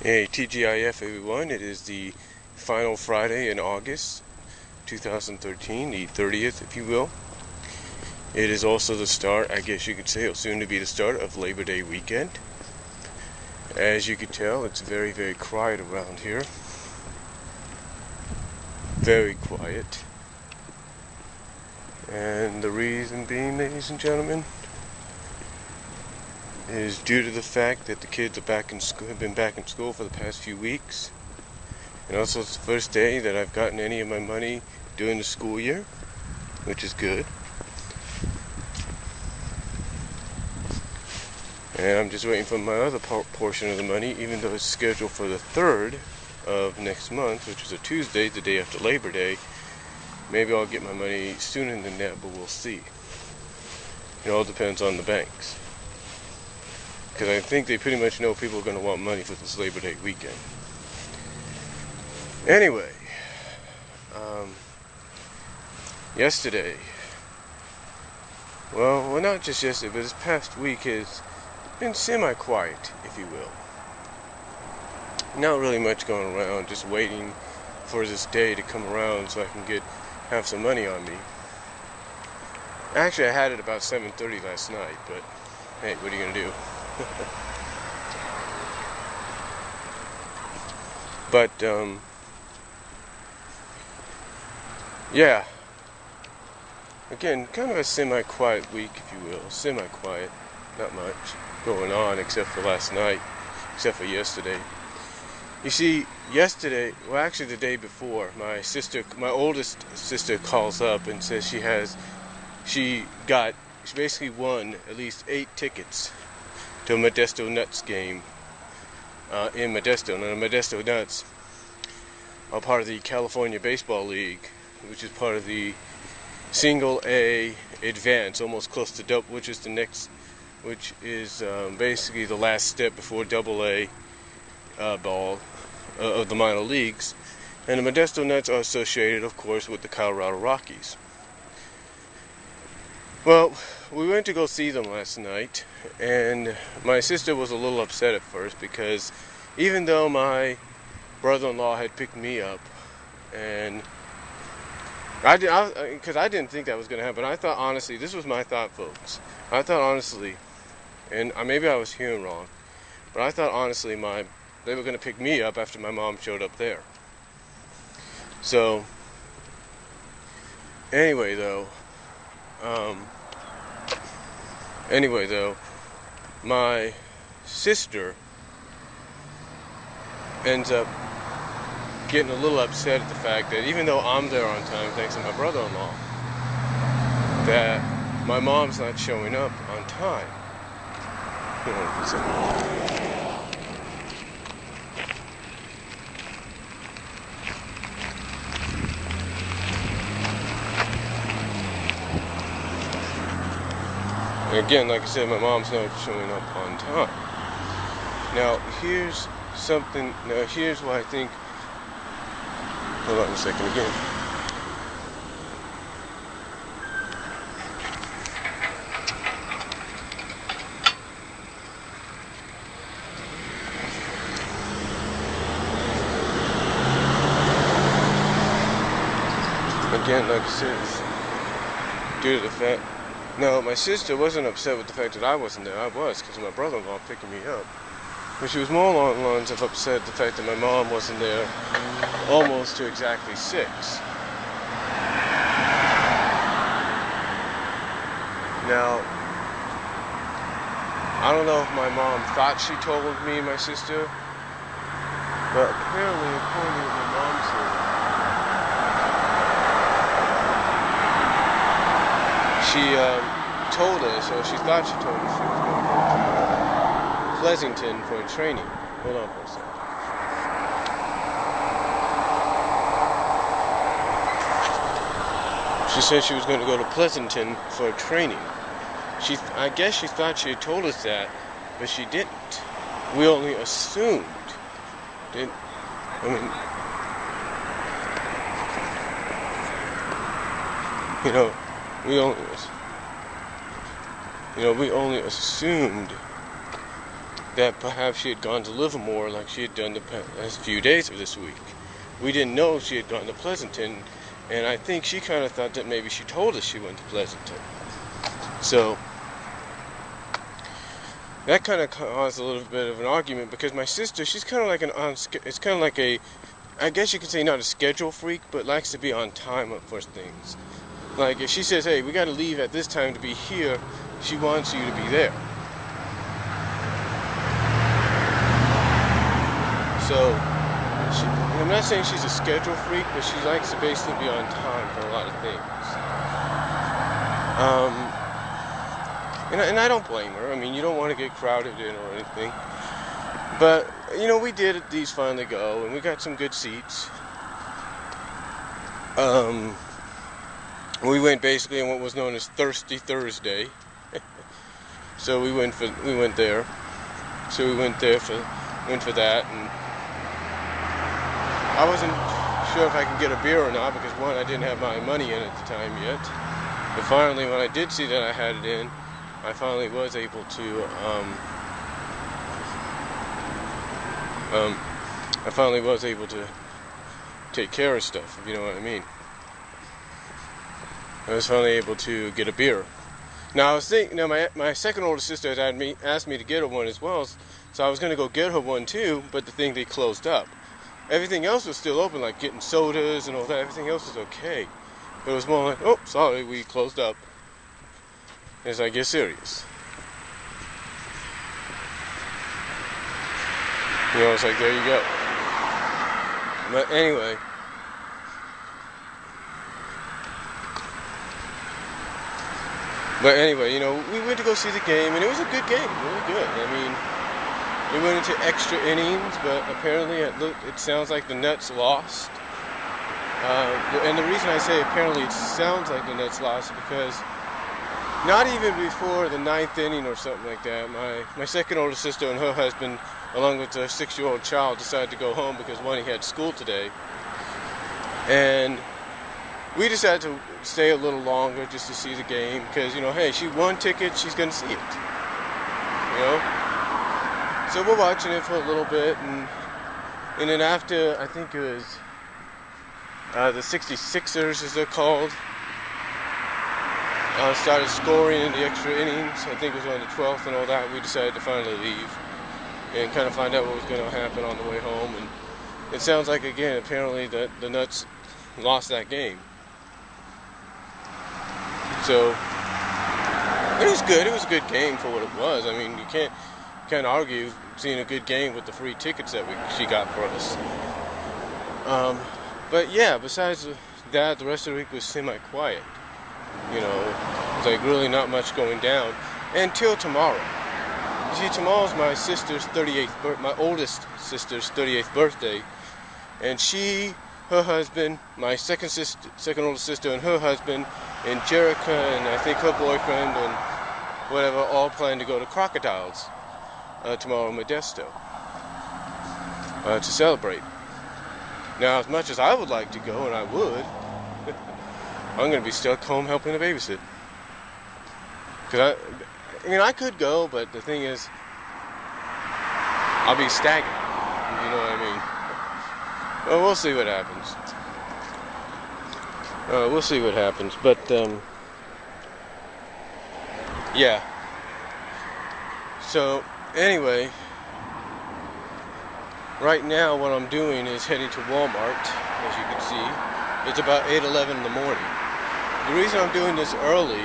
Hey, TGIF everyone, it is the final Friday in August 2013, the 30th if you will. It is also the start, I guess you could say, or soon to be the start of Labor Day weekend. As you can tell, it's very, very quiet around here. Very quiet. And the reason being, ladies and gentlemen, is due to the fact that the kids are back in school, have been back in school for the past few weeks. And also it's the first day that I've gotten any of my money during the school year, which is good. And I'm just waiting for my other portion of the money, even though it's scheduled for the 3rd of next month, which is a Tuesday, the day after Labor Day. Maybe I'll get my money sooner than that, but we'll see. It all depends on the banks. Because I think they pretty much know people are going to want money for this Labor Day weekend. Anyway, yesterday, well, not just yesterday, but this past week has been semi-quiet, if you will. Not really much going around, just waiting for this day to come around so I can have some money on me. Actually, I had it about 7:30 last night, but hey, what are you going to do? But yeah, again, kind of a semi-quiet week, if you will. Semi-quiet, not much going on except for last night, except for yesterday. You see, yesterday, well, actually the day before, my oldest sister calls up and says she basically won at least 8 tickets to a Modesto Nuts game in Modesto. Now, the Modesto Nuts are part of the California Baseball League, which is part of the Single A Advance, almost close to double, which is basically the last step before Double A ball of the minor leagues. And the Modesto Nuts are associated, of course, with the Colorado Rockies. Well, we went to go see them last night, and my sister was a little upset at first because even though my brother-in-law had picked me up, and because I didn't think that was going to happen. I thought, honestly, this was my thought, folks. I thought, honestly, and maybe I was hearing wrong, but I thought, honestly, they were going to pick me up after my mom showed up there. So, anyway, though, my sister ends up getting a little upset at the fact that even though I'm there on time, thanks to my brother-in-law, that my mom's not showing up on time. And again, like I said, my mom's not showing up on time. Now, here's why I think. Hold on a second again. Again, like I said, due to the fact. No, my sister wasn't upset with the fact that I wasn't there. I was, because my brother-in-law picking me up. But she was more along the lines of upset at the fact that my mom wasn't there almost to exactly 6. Now, I don't know if my mom thought she told me and my sister, but apparently, according to what my mom said, she told us, or she thought she told us, she was going to go to Pleasanton for a training. Hold on for a second. She said she was going to go to Pleasanton for a training. I guess she thought she had told us that, but she didn't. We only assumed. We only assumed that perhaps she had gone to Livermore like she had done the past few days of this week. We didn't know she had gone to Pleasanton, and I think she kind of thought that maybe she told us she went to Pleasanton. So that kind of caused a little bit of an argument, because my sister, she's kind of like it's kind of like a, I guess you could say not a schedule freak, but likes to be on time for things. Like if she says, hey, we got to leave at this time to be here, she wants you to be there. So I'm not saying she's a schedule freak, but she likes to basically be on time for a lot of things. And I don't blame her. I mean, you don't want to get crowded in or anything. But, we did at these finally go, and we got some good seats. We went basically on what was known as Thirsty Thursday. So we went there. So we went for that, and I wasn't sure if I could get a beer or not, because one, I didn't have my money in at the time yet. But finally, when I did see that I had it in, I finally was able to take care of stuff, if you know what I mean. I was finally able to get a beer. Now I was thinking, my second older sister had asked me to get her one as well, so I was going to go get her one too, but they closed up. Everything else was still open, like getting sodas and all that. Everything else was okay. But it was more like, oh, sorry, we closed up. As I get serious. It's like, there you go. But anyway. We went to go see the game, and it was a good game. Really good. I mean, we went into extra innings, but apparently it sounds like the Nets lost. And the reason I say apparently it sounds like the Nets lost is because not even before the ninth inning or something like that, my second older sister and her husband, along with their 6-year-old child, decided to go home because one, he had school today. And we decided to stay a little longer just to see the game because, hey, she won tickets, she's going to see it. So we're watching it for a little bit, and then after, I think it was the 66ers, as they're called, started scoring in the extra innings. I think it was on the 12th and all that. We decided to finally leave and kind of find out what was going to happen on the way home. And it sounds like, again, apparently that the Nuts lost that game. So it was good. It was a good game for what it was. I mean, you can't argue seeing a good game with the free tickets that she got for us. But yeah, besides that, the rest of the week was semi-quiet. It's like really not much going down until tomorrow. You see, tomorrow's my oldest sister's 38th birthday, and her husband, my second oldest sister, and her husband, and Jerica, and I think her boyfriend, and whatever, all plan to go to Crocodiles tomorrow in Modesto to celebrate. Now, as much as I would like to go, and I would, I'm going to be stuck home helping to babysit. Because I could go, but the thing is, I'll be stagnant. You know what I mean? Well, we'll see what happens. But, yeah. So, anyway, right now what I'm doing is heading to Walmart, as you can see. It's about 8:11 in the morning. The reason I'm doing this early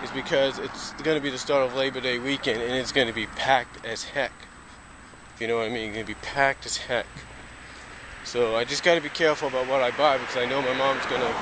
is because it's going to be the start of Labor Day weekend, and it's going to be packed as heck. If you know what I mean, it's going to be packed as heck. So I just got to be careful about what I buy, because I know my mom's going to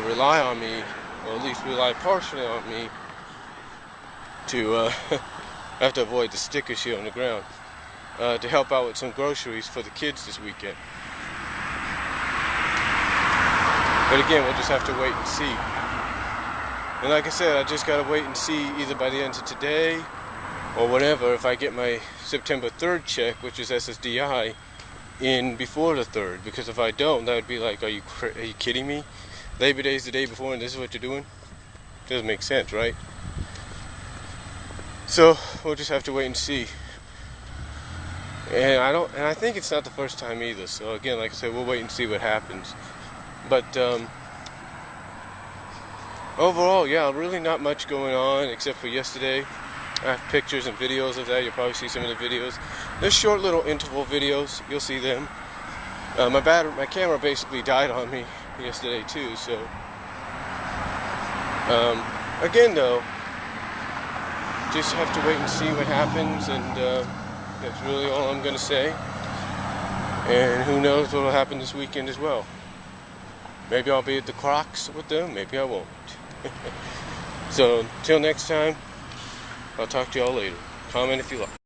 rely on me, or at least rely partially on me, to I have to avoid the stickers here on the ground, to help out with some groceries for the kids this weekend. But again, we'll just have to wait and see. And like I said, I just gotta wait and see either by the end of today or whatever, if I get my September 3rd check, which is SSDI, in before the 3rd. Because if I don't, that would be like, are you kidding me? Labor Day's the day before and this is what you're doing? Doesn't make sense, right? So we'll just have to wait and see. And I think it's not the first time either. So again, like I said, we'll wait and see what happens. But overall, yeah, really not much going on except for yesterday. I have pictures and videos of that. You'll probably see some of the videos. They're short little interval videos. You'll see them. My camera basically died on me yesterday too. So again, though, just have to wait and see what happens, and that's really all I'm going to say. And who knows what will happen this weekend as well. Maybe I'll be at the Crocs with them. Maybe I won't. So until next time, I'll talk to y'all later. Comment if you like.